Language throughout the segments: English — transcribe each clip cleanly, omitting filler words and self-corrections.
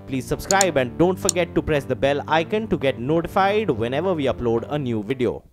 Please subscribe and don't forget to press the bell icon to get notified whenever we upload a new video.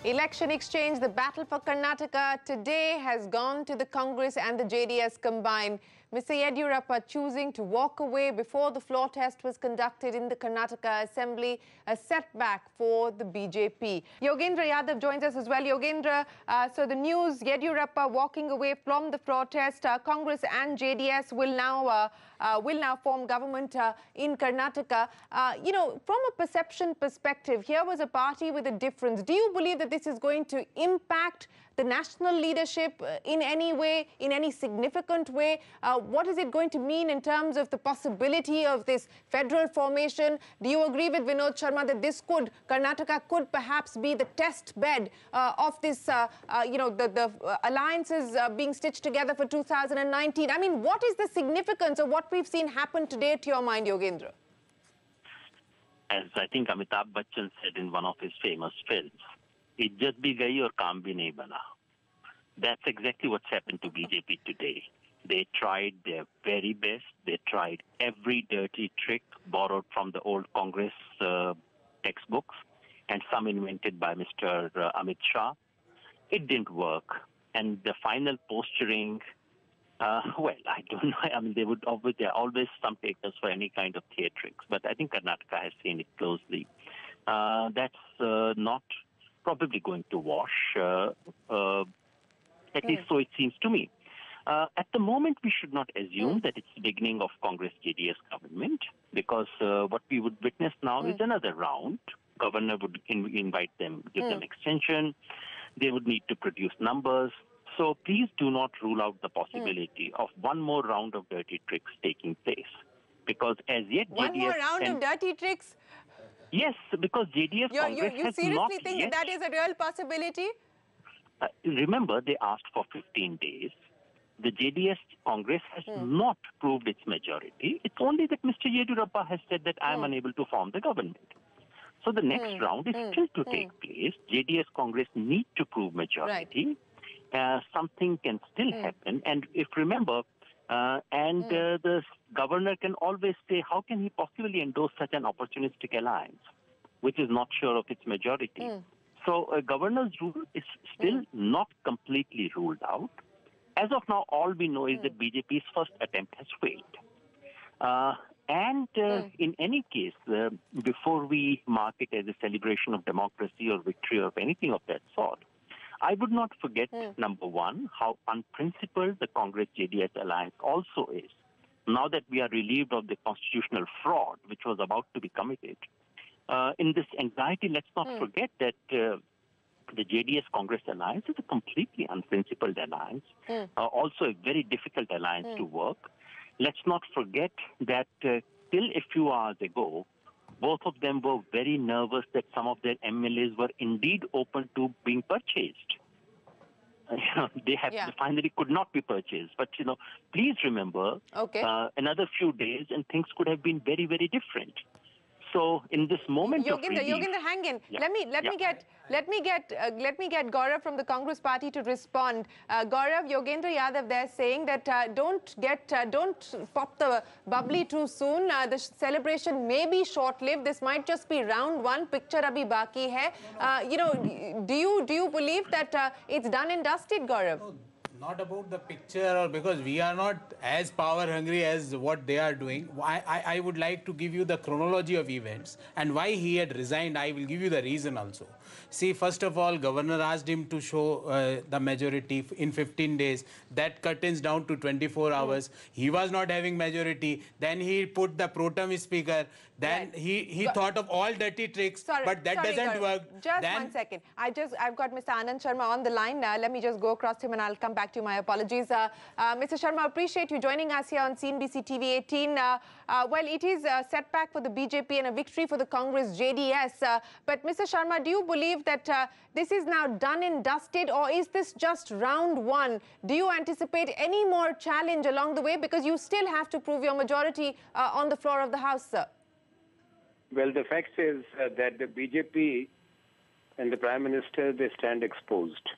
Election exchange, the battle for Karnataka today has gone to the Congress and the JDS combined. Mr. Yeddyurappa choosing to walk away before the floor test was conducted in the Karnataka Assembly, a setback for the BJP. Yogendra Yadav joins us as well. Yogendra, so the news, Yeddyurappa walking away from the floor test. Congress and JDS will now form government in Karnataka. You know, from a perception perspective, here was a party with a difference. Do you believe that this is going to impact the national leadership in any way, in any significant way? What is it going to mean in terms of the possibility of this federal formation? Do you agree with Vinod Sharma that this Karnataka could perhaps be the test bed of this, you know, the alliances being stitched together for 2019? I mean, what is the significance of what we've seen happen today to your mind, Yogendra? As I think Amitabh Bachchan said in one of his famous films, "Ijjat bhi gayi aur kaam bhi nahi bana." That's exactly what's happened to BJP today. They tried their very best. They tried every dirty trick borrowed from the old Congress textbooks and some invented by Mr. Amit Shah. It didn't work. And the final posturing, well, I don't know. I mean, there are always some takers for any kind of theatrics. But I think Karnataka has seen it closely. That's not probably going to wash, at least so it seems to me. At the moment, we should not assume that it's the beginning of Congress-JDS government, because what we would witness now is another round. Governor would invite them, give them extension. They would need to produce numbers. So please do not rule out the possibility of one more round of dirty tricks taking place, because as yet one JDS... more round of dirty tricks? Yes, because JDS Congress you has seriously not think yet... that is a real possibility? Remember, they asked for 15 days. The JDS Congress has not proved its majority. It's only that Mr. Yeddyurappa has said that I am unable to form the government. So the next round is still to take place. JDS Congress need to prove majority. Right. Something can still happen. And if remember, the governor can always say, how can he possibly endorse such an opportunistic alliance, which is not sure of its majority? So a governor's rule is still not completely ruled out. As of now, all we know is that BJP's first attempt has failed. In any case, before we mark it as a celebration of democracy or victory or anything of that sort, I would not forget, number one, how unprincipled the Congress-JDS alliance also is. Now that we are relieved of the constitutional fraud which was about to be committed, in this anxiety, let's not forget that the JDS-Congress alliance is a completely unprincipled alliance, also a very difficult alliance to work. Let's not forget that till a few hours ago, both of them were very nervous that some of their MLAs were indeed open to being purchased. They finally could not be purchased. But, you know, please remember, another few days and things could have been very, very different. So in this moment of relief, Yogendra, hang in. Let me get Gaurav from the Congress party to respond. Gaurav, Yogendra Yadav there saying that don't pop the bubbly too soon. The celebration may be short-lived. This might just be round one. Picture abhi baki hai. You know, do you believe that it's done and dusted, Gaurav? No, not about the picture, or because we are not as power hungry as what they are doing. I would like to give you the chronology of events and why he had resigned. I will give you the reason also. See, first of all, governor asked him to show the majority in 15 days. That curtains down to 24 hours. He was not having majority. Then he put the pro tem speaker. Then he thought of all dirty tricks, but that doesn't work. Just one second. I've got Mr. Anand Sharma on the line. Let me just go across him and I'll come back to you. My apologies. Mr. Sharma, appreciate you joining us here on CNBC TV18. Well, it is a setback for the BJP and a victory for the Congress JDS. But Mr. Sharma, do you believe that this is now done and dusted, or is this just round one? Do you anticipate any more challenge along the way, because you still have to prove your majority on the floor of the House, sir? Well, the fact is that the BJP and the Prime Minister, they stand exposed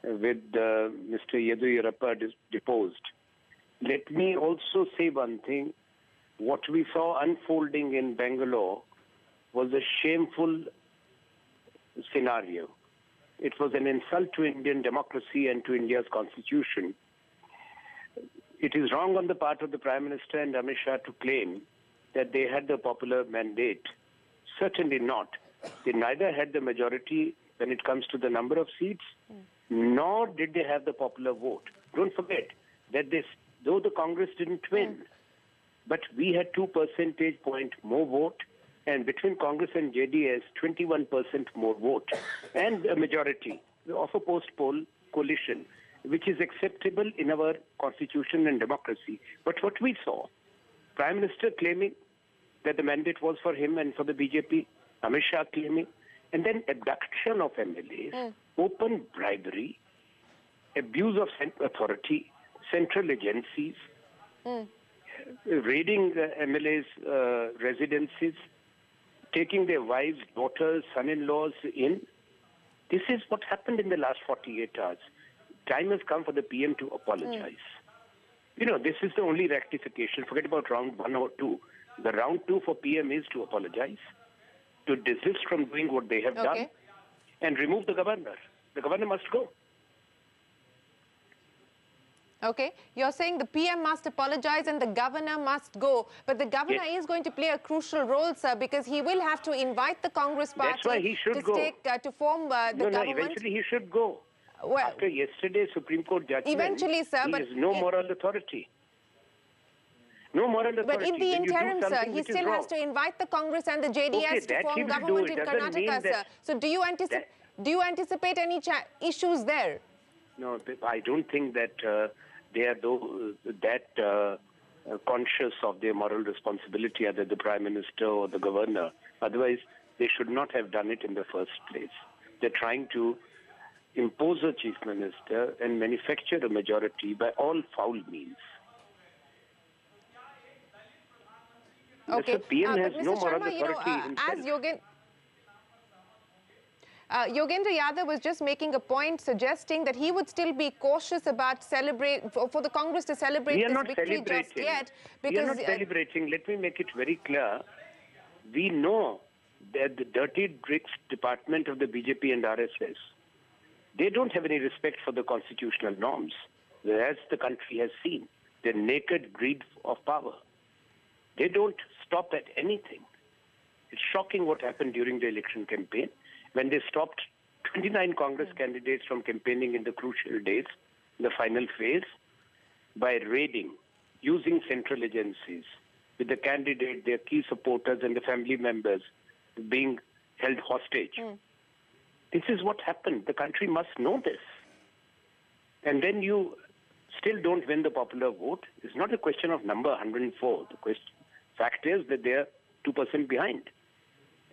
with Mr. Yeddyurappa deposed. Let me also say one thing. What we saw unfolding in Bangalore was a shameful scenario. It was an insult to Indian democracy and to India's constitution. It is wrong on the part of the Prime Minister and Amit Shah to claim that they had the popular mandate. Certainly not. They neither had the majority when it comes to the number of seats, nor did they have the popular vote. Don't forget that though the Congress didn't win, but we had 2 percentage point more vote, and between Congress and JDS, 21% more vote, and a majority of a post-poll coalition, which is acceptable in our constitution and democracy. But what we saw, Prime Minister claiming that the mandate was for him and for the BJP, Amit Shah claiming, and then abduction of MLAs, open bribery, abuse of authority, central agencies, raiding MLAs' residences, taking their wives, daughters, son-in-laws in. This is what happened in the last 48 hours. Time has come for the PM to apologize. You know, this is the only rectification. Forget about round 1 or 2. The round 2 for PM is to apologize, to desist from doing what they have done, and remove the governor. The governor must go. Okay, you're saying the PM must apologize and the governor must go. But the governor is going to play a crucial role, sir, because he will have to invite the Congress party That's why he should go. To form the government. No, eventually he should go. Well, after yesterday's Supreme Court judgment, eventually, sir, he but has no moral authority. No moral authority. But in the interim, sir, he still has to invite the Congress and the JDS to form government in Karnataka, sir. So do you anticipate any issues there? No, I don't think that they are that conscious of their moral responsibility, either the Prime Minister or the Governor. Otherwise, they should not have done it in the first place. They're trying to impose a Chief Minister and manufacture a majority by all foul means. Okay, the PM has but no Mr. moral Sharma, authority as Yogendra Yadav was just making a point suggesting that he would still be cautious about for the Congress to celebrate this victory just yet. Because we are not celebrating. Let me make it very clear. We know that the dirty tricks department of the BJP and RSS, they don't have any respect for the constitutional norms, whereas the country has seen the naked greed of power. They don't stop at anything. It's shocking what happened during the election campaign when they stopped 29 Congress candidates from campaigning in the crucial days, the final phase, by raiding, using central agencies, with the candidate, their key supporters and the family members being held hostage. This is what happened. The country must know this. And then you still don't win the popular vote. It's not a question of number 104. The fact is that they're 2% behind.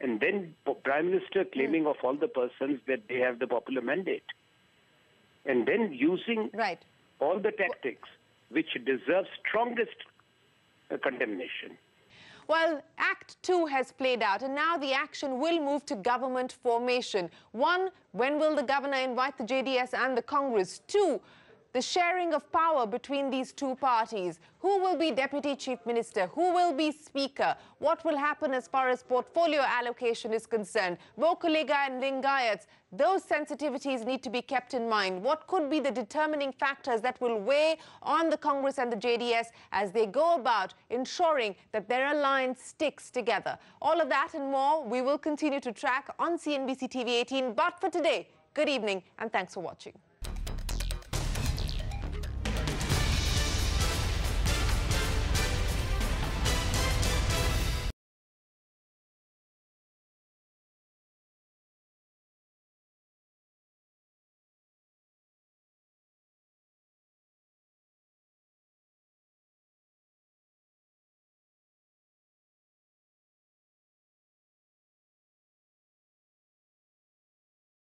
And then Prime Minister claiming of all the persons that they have the popular mandate. And then using all the tactics which deserve strongest condemnation. Well, Act 2 has played out, and now the action will move to government formation. 1, when will the governor invite the JDS and the Congress? 2, the sharing of power between these two parties. Who will be Deputy Chief Minister? Who will be Speaker? What will happen as far as portfolio allocation is concerned? Vokalega and Lingayats, those sensitivities need to be kept in mind. What could be the determining factors that will weigh on the Congress and the JDS as they go about ensuring that their alliance sticks together? All of that and more we will continue to track on CNBC TV18. But for today, good evening and thanks for watching.